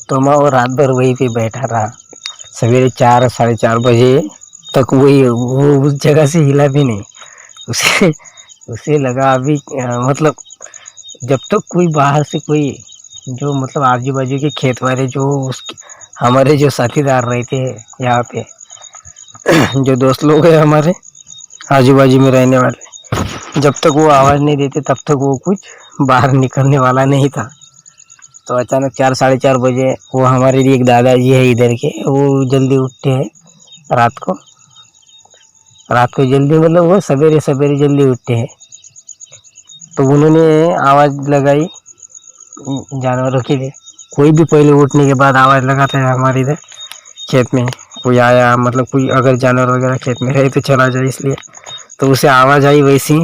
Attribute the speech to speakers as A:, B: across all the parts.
A: तो मैं वो रात भर वहीं पे बैठा रहा। सवेरे 4 साढ़े 4 बजे तक वही वो उस जगह से हिला भी नहीं। उसे उसे लगा अभी मतलब जब तक कोई बाहर से कोई जो मतलब आजू बाजू के खेत वाले जो उसके हमारे जो साथीदार रहते हैं यहाँ पे जो दोस्त लोग हैं हमारे आजू बाजू में रहने वाले, जब तक वो आवाज़ नहीं देते तब तक वो कुछ बाहर निकलने वाला नहीं था। तो अचानक 4 साढ़े 4 बजे वो हमारे लिए एक दादाजी है इधर के, वो जल्दी उठते हैं रात को। रात को जल्दी मतलब वो सवेरे सवेरे जल्दी उठते हैं। तो उन्होंने आवाज़ लगाई जानवरों के लिए। कोई भी पहले उठने के बाद आवाज़ लगाता है हमारे इधर खेत में, कोई आया मतलब कोई अगर जानवर वगैरह खेत में रहे तो चला जाए, इसलिए तो उसे आवाज़ आई वैसी।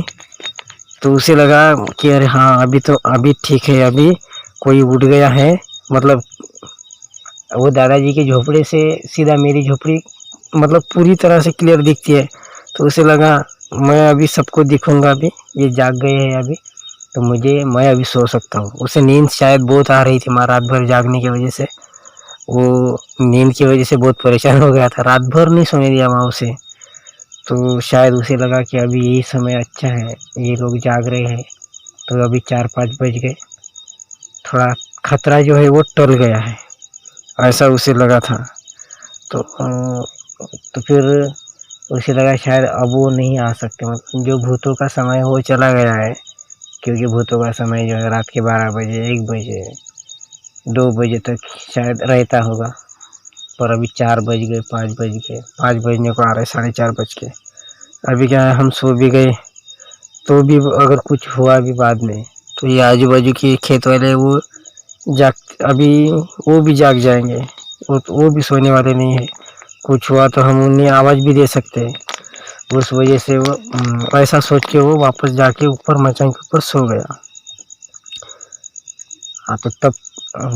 A: तो उसे लगा कि अरे हाँ अभी ठीक है, अभी कोई उठ गया है। मतलब वो दादाजी के झोपड़े से सीधा मेरी झोपड़ी मतलब पूरी तरह से क्लियर दिखती है। तो उसे लगा मैं अभी सबको दिखूंगा, अभी ये जाग गए हैं अभी, तो मैं अभी सो सकता हूँ। उसे नींद शायद बहुत आ रही थी, मैं रात भर जागने की वजह से वो नींद की वजह से बहुत परेशान हो गया था, रात भर नहीं सोने दिया वहाँ उसे। तो शायद उसे लगा कि अभी यही समय अच्छा है, ये लोग जाग रहे हैं, तो अभी 4-5 बज गए, थोड़ा खतरा जो है वो टल गया है, ऐसा उसे लगा था। तो फिर उसे लगा शायद अब वो नहीं आ सकते, मतलब जो भूतों का समय वो चला गया है, क्योंकि भूतों का समय जो है रात के 12 बजे 1 बजे 2 बजे तक शायद रहता होगा। पर अभी 4 बज गए 5 बज गए, 5 बजने को आ रहे, 4:30 बज के। अभी क्या है, हम सो भी गए तो भी अगर कुछ हुआ भी बाद में तो ये आजू बाजू के खेत वाले वो अभी वो भी जाग जाएंगे, वो भी सोने वाले नहीं है। कुछ हुआ तो हम उन्हें आवाज़ भी दे सकते हैं। उस वजह से वो ऐसा सोच के वो वापस जाके ऊपर मचान के ऊपर सो गया। हाँ, तो तब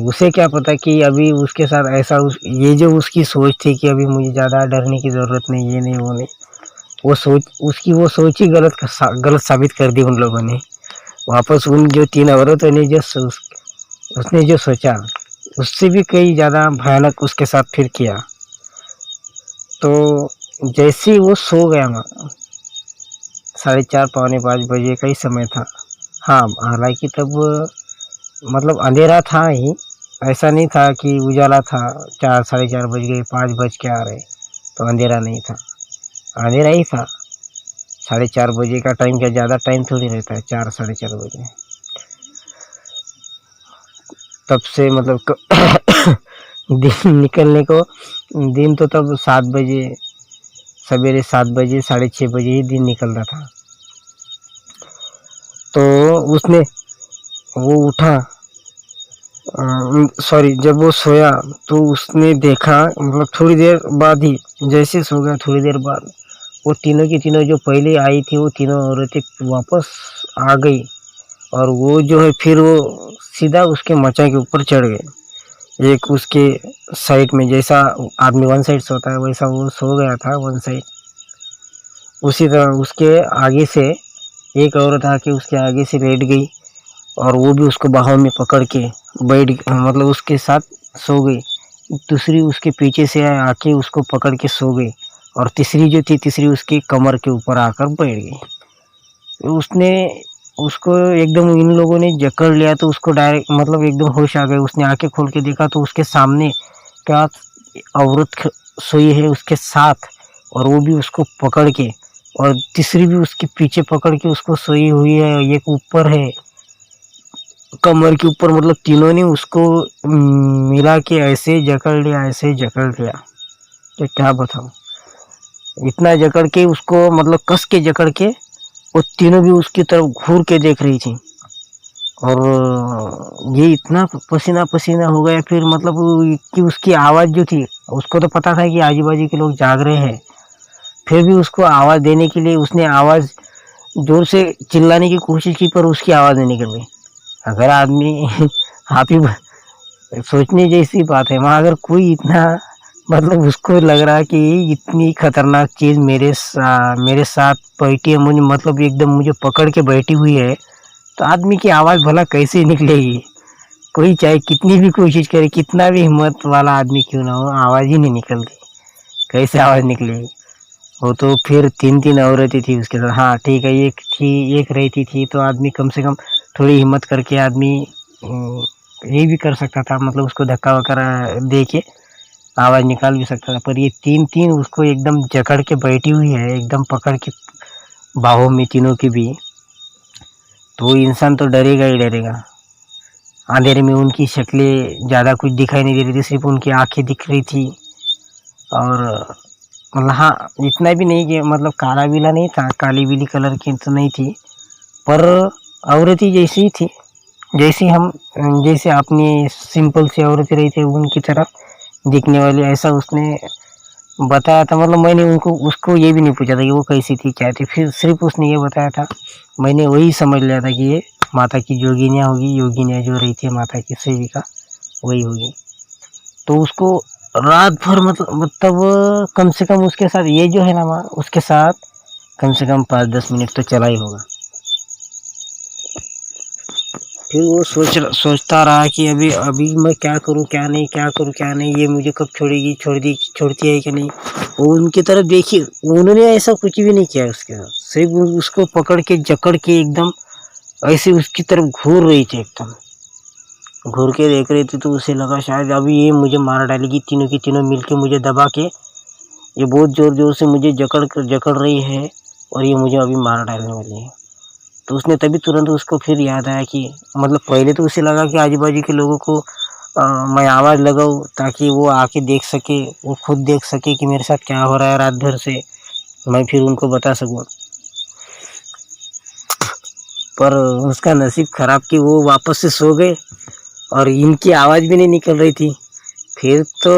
A: उसे क्या पता कि अभी उसके साथ ऐसा ये जो उसकी सोच थी कि अभी मुझे ज़्यादा डरने की ज़रूरत नहीं, ये नहीं वो नहीं, वो सोच ही गलत साबित कर दी उन लोगों ने। वापस उन जो 3 औरतों ने उसने जो सोचा उससे भी कई ज़्यादा भयानक उसके साथ फिर किया। तो जैसे ही वो सो गया ना, 4:30 पौने 5 बजे का ही समय था। हाँ, हालांकि तब मतलब अंधेरा था ही, ऐसा नहीं था कि उजाला था। 4 साढ़े 4 बज गए, 5 बज के आ रहे, तो अंधेरा नहीं था, अंधेरा ही था। 4:30 बजे का टाइम क्या ज़्यादा टाइम थोड़ी रहता है, 4 साढ़े 4 बजे। तब से मतलब दिन निकलने को, दिन तो तब 7 बजे, सवेरे 7 बजे 6:30 बजे ही दिन निकल रहा था। तो उसने वो उठा, सॉरी, जब वो सोया तो उसने देखा, मतलब थोड़ी देर बाद ही, जैसे सो गया थोड़ी देर बाद वो तीनों की तीनों जो पहले आई थी वो तीनों औरतें वापस आ गई। और वो जो है फिर वो सीधा उसके मचा के ऊपर चढ़ गए। एक उसके साइड में, जैसा आदमी वन साइड सोता है वैसा वो सो गया था वन साइड। उसी तरह उसके आगे से एक औरत आके उसके आगे से लेट गई और वो भी उसको बाहों में पकड़ के मतलब उसके साथ सो गई। दूसरी उसके पीछे से आके उसको पकड़ के सो गई और तीसरी उसकी कमर के ऊपर आकर बैठ गई। उसने उसको एकदम इन लोगों ने जकड़ लिया तो उसको डायरेक्ट मतलब एकदम होश आ गए। उसने आंखें खोल के देखा तो उसके सामने क्या औरत सोई है उसके साथ, और वो भी उसको पकड़ के, और तीसरी भी उसके पीछे पकड़ के उसको सोई हुई है। एक ऊपर है कमर के ऊपर, मतलब तीनों ने उसको मिला के ऐसे जकड़ लिया। तो क्या बताऊं, इतना जकड़ के उसको, मतलब कस के जकड़ के वो तीनों भी उसकी तरफ घूर के देख रही थी। और ये इतना पसीना पसीना हो गया फिर, मतलब कि उसकी आवाज़ जो थी, उसको तो पता था कि आजू बाजू के लोग जाग रहे हैं, फिर भी उसको आवाज़ देने के लिए उसने आवाज़ जोर से चिल्लाने की कोशिश की, पर उसकी आवाज़ नहीं निकल गई। अगर आदमी आप ही सोचने जैसी बात है, वहाँ अगर कोई इतना, मतलब उसको लग रहा कि इतनी खतरनाक चीज़ मेरे साथ बैठी है, मुझे मतलब एकदम मुझे पकड़ के बैठी हुई है, तो आदमी की आवाज़ भला कैसे निकलेगी। कोई चाहे कितनी भी कोशिश करे, कितना भी हिम्मत वाला आदमी क्यों ना हो, आवाज ही नहीं निकलती। कैसे आवाज निकलेगी? वो तो फिर 3-3 औरतें थी उसके साथ। हाँ ठीक है, एक थी, एक रहती थी तो आदमी कम से कम थोड़ी हिम्मत करके आदमी ये भी कर सकता था, मतलब उसको धक्का वगैरह दे के आवाज निकाल भी सकता था। पर ये 3-3 उसको एकदम जकड़ के बैठी हुई है, एकदम पकड़ के बाहों में तीनों की भी। तो इंसान तो डरेगा ही डरेगा। अंधेरे में उनकी शक्लें ज़्यादा कुछ दिखाई नहीं दे रही थी, सिर्फ उनकी आंखें दिख रही थी। और मतलब हाँ, इतना भी नहीं कि मतलब काला बीला नहीं था, काली बीली कलर की तो नहीं थी, पर औरत ही जैसी ही थी, जैसे हम, जैसे अपनी सिंपल सी औरतें रही थी उनकी तरह दिखने वाली, ऐसा उसने बताया था। मतलब मैंने उसको ये भी नहीं पूछा था कि वो कैसी थी क्या थी, फिर सिर्फ उसने ये बताया था, मैंने वही समझ लिया था कि ये माता की जोगिनियाँ होगी, योगिनियाँ जो रही थी माता की सेविका वही होगी। तो उसको रात भर मतलब कम से कम उसके साथ ये जो है ना माँ, उसके साथ कम से कम 5-10 मिनट तो चला ही होगा। फिर वो सोचता रहा कि अभी अभी मैं क्या करूं क्या नहीं, क्या करूं क्या नहीं, ये मुझे कब छोड़ेगी, छोड़ती है कि नहीं। वो उनकी तरफ देखिए, उन्होंने ऐसा कुछ भी नहीं किया उसके साथ, सिर्फ उसको पकड़ के जकड़ के एकदम ऐसे उसकी तरफ घूर रही थी, एकदम घूर के देख रही थी। तो उसे लगा शायद अभी ये मुझे मार डालेगी, तीनों की तीनों मिलके मुझे दबा के, ये बहुत जोर जोर से मुझे जकड़ रही है और ये मुझे अभी मार डालने वाली है। तो उसने तभी तुरंत उसको फिर याद आया कि मतलब पहले तो उसे लगा कि आजू बाजू के लोगों को मैं आवाज़ लगाऊं ताकि वो आके देख सके, वो खुद देख सके कि मेरे साथ क्या हो रहा है रात भर से, मैं फिर उनको बता सकूं। पर उसका नसीब खराब कि वो वापस से सो गए और इनकी आवाज़ भी नहीं निकल रही थी। फिर तो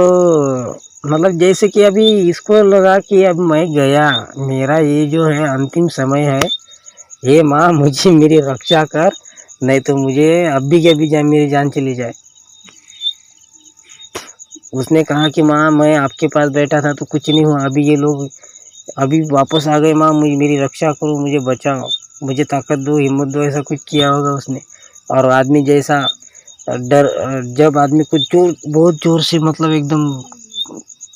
A: मतलब जैसे कि अभी इसको लगा कि अब मैं गया, मेरा ये जो है अंतिम समय है, हे माँ मुझे मेरी रक्षा कर, नहीं तो मुझे अभी के अभी मेरी जान चली जाए। उसने कहा कि माँ मैं आपके पास बैठा था तो कुछ नहीं हुआ, अभी ये लोग अभी वापस आ गए, माँ मुझे मेरी रक्षा करो, मुझे बचाओ, मुझे ताकत दो, हिम्मत दो, ऐसा कुछ किया होगा उसने। और आदमी जैसा डर, जब आदमी को जोर बहुत जोर से मतलब एकदम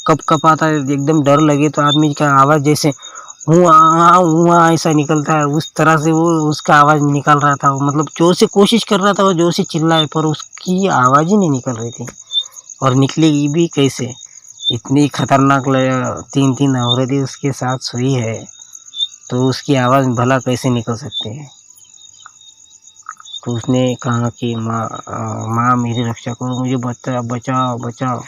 A: कप आता है, एकदम डर लगे तो आदमी का आवाज़ जैसे हुआ ऐसा निकलता है, उस तरह से वो उसका आवाज़ निकल रहा था। वो मतलब जोर से कोशिश कर रहा था, वो जोर से चिल्लाए, पर उसकी आवाज़ ही नहीं निकल रही थी। और निकलेगी भी कैसे? इतनी खतरनाक 3-3 औरतें उसके साथ सोई है, तो उसकी आवाज़ भला कैसे निकल सकती है? तो उसने कहा कि माँ मेरी रक्षा करो, मुझे बचाओ बचाओ।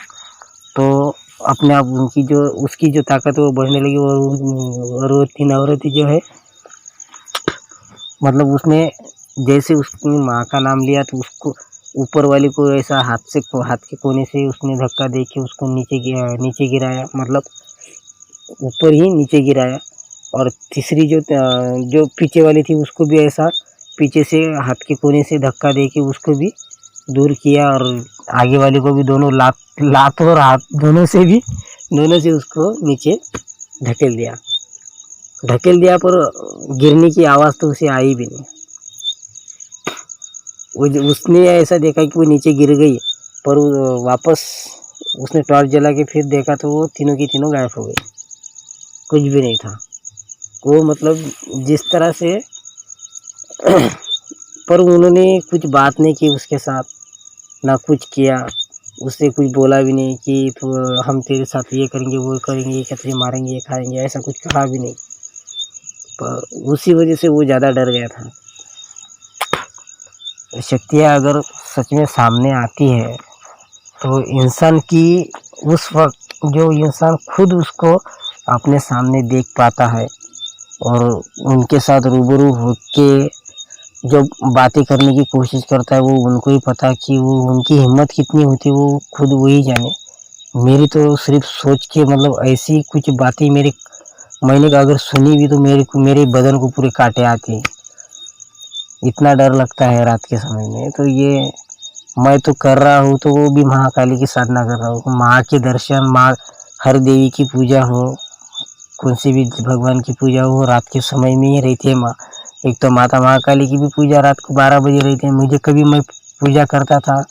A: तो अपने आप उसकी जो ताकत है वो बढ़ने लगी। और वो 3 औरतें जो है, मतलब उसने जैसे उसकी माँ का नाम लिया तो उसको ऊपर वाली को ऐसा हाथ के कोने से उसने धक्का दे के उसको नीचे गिराया, मतलब ऊपर ही नीचे गिराया। और तीसरी जो पीछे वाली थी उसको भी ऐसा पीछे से हाथ के कोने से धक्का दे के उसको भी दूर किया। और आगे वाले को भी दोनों लात और हाथ दोनों से उसको नीचे ढकेल दिया। पर गिरने की आवाज़ तो उसे आई भी नहीं। उसने ऐसा देखा कि वो नीचे गिर गई, पर वापस उसने टॉर्च जला के फिर देखा तो वो तीनों की तीनों गायब हो गई, कुछ भी नहीं था। वो मतलब जिस तरह से पर उन्होंने कुछ बात नहीं की उसके साथ, ना कुछ किया, उससे कुछ बोला भी नहीं कि तो हम तेरे साथ ये करेंगे वो करेंगे, ये कतरे मारेंगे, ये खाएंगे, ऐसा कुछ कहा भी नहीं। पर उसी वजह से वो ज़्यादा डर गया था। शक्तियाँ अगर सच में सामने आती है तो इंसान की उस वक्त जो इंसान खुद उसको अपने सामने देख पाता है और उनके साथ रूबरू होके जो बातें करने की कोशिश करता है, वो उनको ही पता कि वो उनकी हिम्मत कितनी होती है, वो खुद वही जाने। मेरी तो सिर्फ सोच के मतलब ऐसी कुछ बातें मैंने अगर सुनी भी तो मेरे बदन को पूरे कांटे आते हैं, इतना डर लगता है रात के समय में। तो ये मैं तो कर रहा हूँ तो वो भी महाकाली की साधना कर रहा हूँ, माँ के दर्शन, माँ हर देवी की पूजा हो, कौन सी भी भगवान की पूजा हो, रात के समय में ही रहती है माँ। एक तो माता महाकाली की भी पूजा रात को 12 बजे रहती है। मुझे कभी मैं पूजा करता था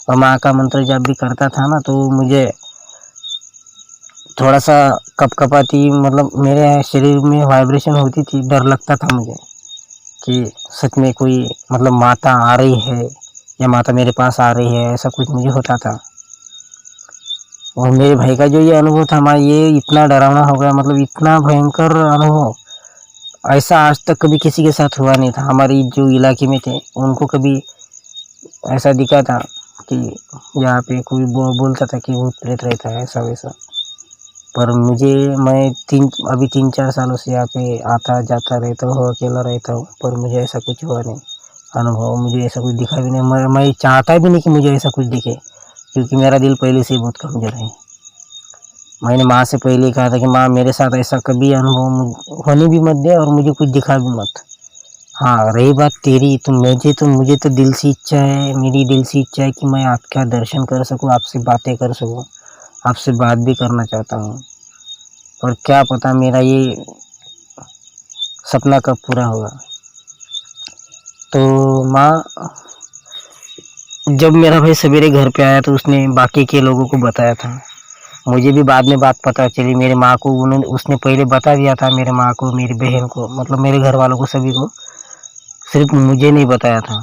A: और माँ का मंत्र जब भी करता था ना तो मुझे थोड़ा सा कपकपाती मतलब मेरे शरीर में वाइब्रेशन होती थी, डर लगता था मुझे कि सच में कोई मतलब माता आ रही है या माता मेरे पास आ रही है, ऐसा कुछ मुझे होता था। और मेरे भाई का जो ये अनुभव था हमारा, ये इतना डरावना हो गया, मतलब इतना भयंकर अनुभव, ऐसा आज तक कभी किसी के साथ हुआ नहीं था। हमारी जो इलाके में थे उनको कभी ऐसा दिखा था कि यहाँ पे कोई बोलता था कि भूत प्रेत रहता है ऐसा वैसा, पर मुझे मैं अभी 3-4 सालों से यहाँ पे आता जाता रहता हूँ, अकेला रहता हूँ, पर मुझे ऐसा कुछ हुआ नहीं अनुभव, मुझे ऐसा कुछ दिखा भी नहीं। मैं चाहता भी नहीं कि मुझे ऐसा कुछ दिखे, क्योंकि मेरा दिल पहले से ही बहुत कमजोर है। मैंने माँ से पहले ही कहा था कि माँ मेरे साथ ऐसा कभी अनुभव होने भी मत दे और मुझे कुछ दिखा भी मत। हाँ, रही बात तेरी, तो मुझे तो दिल से इच्छा है, मेरी दिल से इच्छा है कि मैं आपका दर्शन कर सकूँ, आपसे बातें कर सकूँ, आपसे बात भी करना चाहता हूँ, और क्या पता मेरा ये सपना कब पूरा होगा। तो माँ, जब मेरा भाई सवेरे घर पे आया तो उसने बाकी के लोगों को बताया था, मुझे भी बाद में बात पता चली। मेरे माँ को उसने पहले बता दिया था, मेरे माँ को, मेरी बहन को, मतलब मेरे घर वालों को, सभी को, सिर्फ मुझे नहीं बताया था।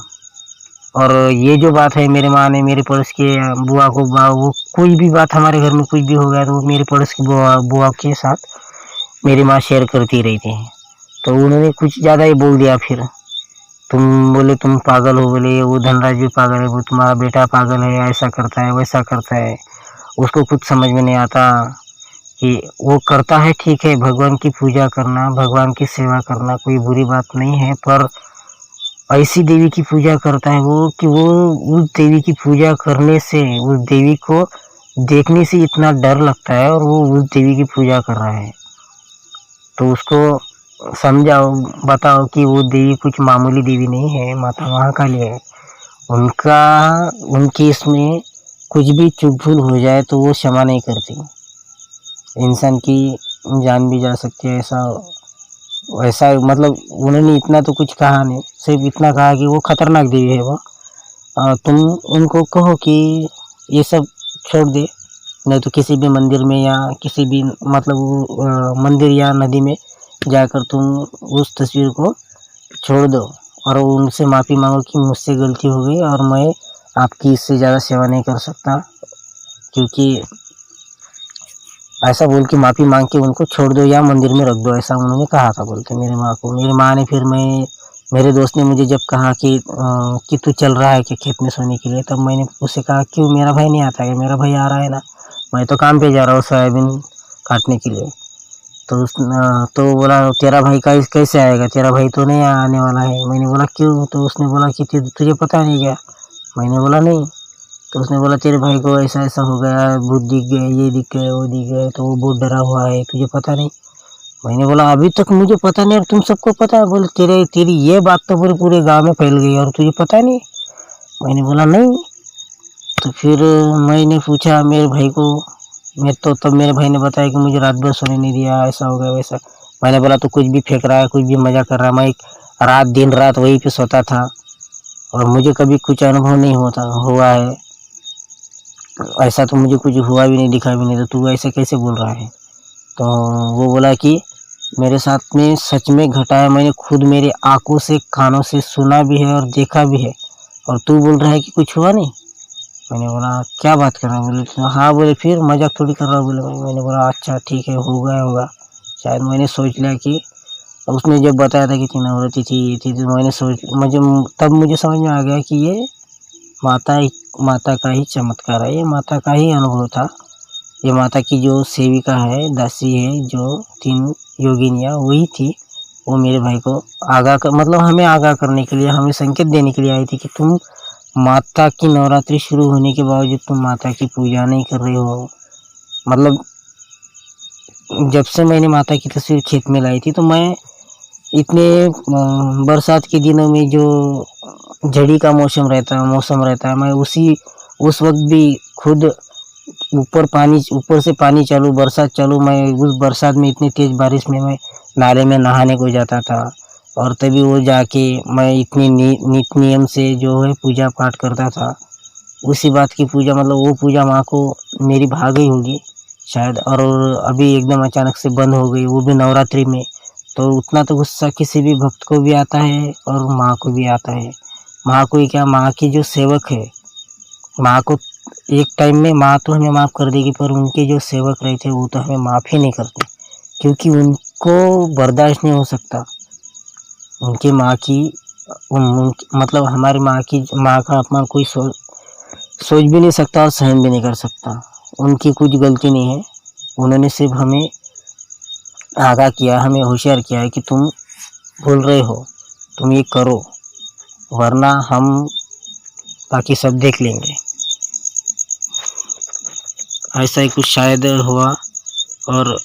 A: और ये जो बात है, मेरे माँ ने मेरे पड़ोस के बुआ को, वो कोई भी बात हमारे घर में कुछ भी हो गया तो मेरे पड़ोस की बुआ के साथ मेरी माँ शेयर करती रही थी। तो उन्होंने कुछ ज़्यादा ही बोल दिया। फिर बोले तुम पागल हो, बोले वो धनराज भी पागल है, वो तुम्हारा बेटा पागल है, ऐसा करता है वैसा करता है, उसको कुछ समझ में नहीं आता कि वो करता है ठीक है, भगवान की पूजा करना, भगवान की सेवा करना कोई बुरी बात नहीं है, पर ऐसी देवी की पूजा करता है वो कि वो उस देवी की पूजा करने से, उस देवी को देखने से इतना डर लगता है और वो उस देवी की पूजा कर रहा है। तो उसको समझाओ, बताओ कि वो देवी कुछ मामूली देवी नहीं है, माता महाकाली है। उनकी इसमें कुछ भी चूक भूल हो जाए तो वो क्षमा नहीं करती, इंसान की जान भी जा सकती है। ऐसा मतलब उन्होंने इतना तो कुछ कहा नहीं, सिर्फ इतना कहा कि वो खतरनाक देवी है वो, तुम उनको कहो कि ये सब छोड़ दे, नहीं तो किसी भी मंदिर में या किसी भी मतलब मंदिर या नदी में जाकर तुम उस तस्वीर को छोड़ दो और उनसे माफ़ी मांगो कि मुझसे गलती हो गई और मैं आपकी इससे ज़्यादा सेवा नहीं कर सकता, क्योंकि ऐसा बोल के माफ़ी मांग के उनको छोड़ दो या मंदिर में रख दो, ऐसा उन्होंने कहा था बोलते मेरे माँ को। मेरी माँ ने फिर मेरे दोस्त ने मुझे जब कहा कि तू चल रहा है कि खेत में सोने के लिए, तब मैंने उससे कहा क्यों, मेरा भाई नहीं आता है, मेरा भाई आ रहा है ना, मैं तो काम पे जा रहा हूँ सोयाबीन काटने के लिए। तो बोला तेरा भाई का कैसे आएगा, तेरा भाई तो नहीं आने वाला है। मैंने बोला क्यों, तो उसने बोला कि तुझे पता नहीं क्या। मैंने बोला नहीं। तो उसने बोला तेरे भाई को ऐसा ऐसा हो गया, भूत दिख गए, ये दिख गए, वो दिख गए, तो वो बहुत डरा हुआ है, तुझे पता नहीं। मैंने बोला अभी तक मुझे पता नहीं और तुम सबको पता है। बोले तेरी ये बात तो पूरे गांव में फैल गई और तुझे पता नहीं। मैंने बोला नहीं। तो फिर मैंने पूछा मेरे भाई को, तब मेरे भाई ने बताया कि मुझे रात भर सोने नहीं दिया, ऐसा हो गया वैसा। मैंने बोला तो कुछ भी फेंक रहा है, कुछ भी मजा कर रहा है, मैं दिन रात वहीं पे सोता था और मुझे कभी कुछ अनुभव नहीं हुआ है, ऐसा तो मुझे कुछ हुआ भी नहीं, दिखा भी नहीं, तो तू ऐसे कैसे बोल रहा है। तो वो बोला कि मेरे साथ में सच में घटा है, मैंने खुद मेरे आंखों से कानों से सुना भी है और देखा भी है, और तू बोल रहा है कि कुछ हुआ नहीं। मैंने बोला क्या बात कर रहा है। बोले हाँ। बोले फिर मजाक थोड़ी कर रहा हूँ। बोले मैंने बोला अच्छा ठीक है, होगा शायद। मैंने सोच लिया कि उसने जब बताया था कि 3 औरतें थी तो तब मुझे समझ में आ गया कि ये माता का ही चमत्कार है, ये माता का ही अनुभव था, ये माता की जो सेविका है, दासी है, जो 3 योगिनियाँ वही थी। वो मेरे भाई को मतलब हमें आगाह करने के लिए, हमें संकेत देने के लिए आई थी कि तुम माता की नवरात्रि शुरू होने के बावजूद तुम माता की पूजा नहीं कर रहे हो। मतलब जब से मैंने माता की तस्वीर खेत में लाई थी तो मैं इतने बरसात के दिनों में जो झड़ी का मौसम रहता है, मैं उस वक्त भी खुद ऊपर से पानी चालू, बरसात चालू, मैं उस बरसात में इतनी तेज बारिश में मैं नाले में नहाने को जाता था, और तभी वो जाके मैं इतनी नित नियम से जो है पूजा पाठ करता था। उसी बात की पूजा, मतलब वो पूजा माँ को मेरी भा गई होगी शायद, और अभी एकदम अचानक से बंद हो गई, वो भी नवरात्रि में। तो उतना तो गुस्सा किसी भी भक्त को भी आता है और माँ को भी आता है। माँ को ही क्या, माँ की जो सेवक है, माँ को एक टाइम में माँ तो हमें माफ़ कर देगी, पर उनके जो सेवक रहते वो तो हमें माफ़ ही नहीं करते, क्योंकि उनको बर्दाश्त नहीं हो सकता उनकी माँ की मतलब हमारी माँ का अपमान कोई सोच भी नहीं सकता और सहन भी नहीं कर सकता। उनकी कुछ गलती नहीं है, उन्होंने सिर्फ हमें आगाह किया, हमें होशियार किया है कि तुम भूल रहे हो, तुम ये करो, वरना हम बाकी सब देख लेंगे। ऐसा ही कुछ शायद हुआ और